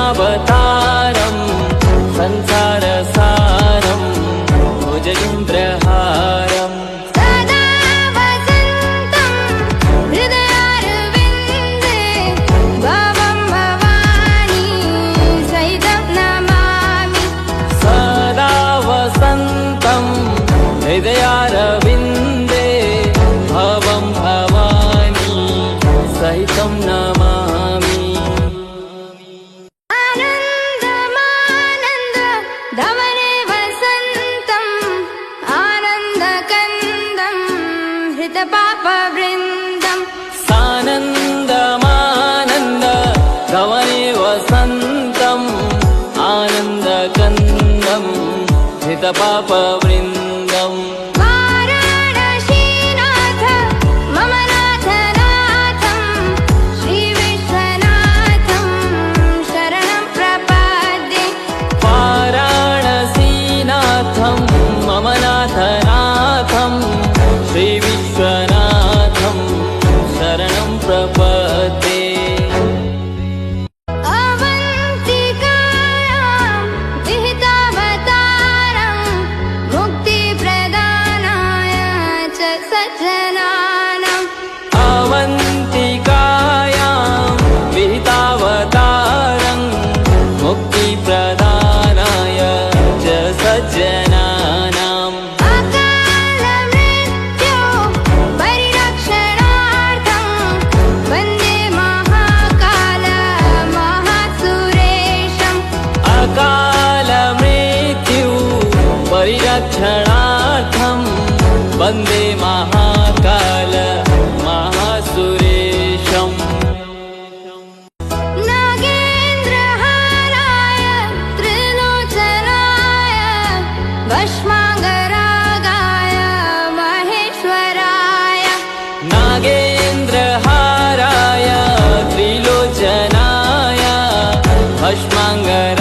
कृष्णावतारं संसारसारं भुजगेन्द्रहारम् सदा वसन्तं हृदयारविन्दे भवं भवानी सहितं नमामि। सदा वसन्तं हृदयारविन्दे भवं भवानी सहितं नमामि। आनन्दमानन्द धवने वसन्तं आनन्दकन्दं हृतपापवृन्दं सानन्दमानन्द धवने वसन्तं आनन्दकन्दं हितपापवृन्दम् वाराणसीनाथ मम नाथनाथं श्रीविश्वनाथं शरणं प्रपद्ये। वाराणसीनाथं मम नाथनाथं श्रीविश्वनाथं शरणं प्रपद्ये। अवन्तिकायां विहितावतारं मुक्तिप्रदानाय च सज्जनानाम्। अवन्तिकायां विहितावतारं मुक्तिप्रदानाय च सज्जनानाम्। अकालमृत्यो परिरक्षणार्थं वन्दे महाकाल महासुरेशम्। अकालमृत्यु परिरक्षणार्थं वन्दे महाकाल महासुरेशम्। नागेन्द्रहाराय त्रिलोचनाय भस्माङ्गरागाय महेश्वराय। नागेन्द्रहाराय त्रिलोचनाय भस्माङ्गरागाय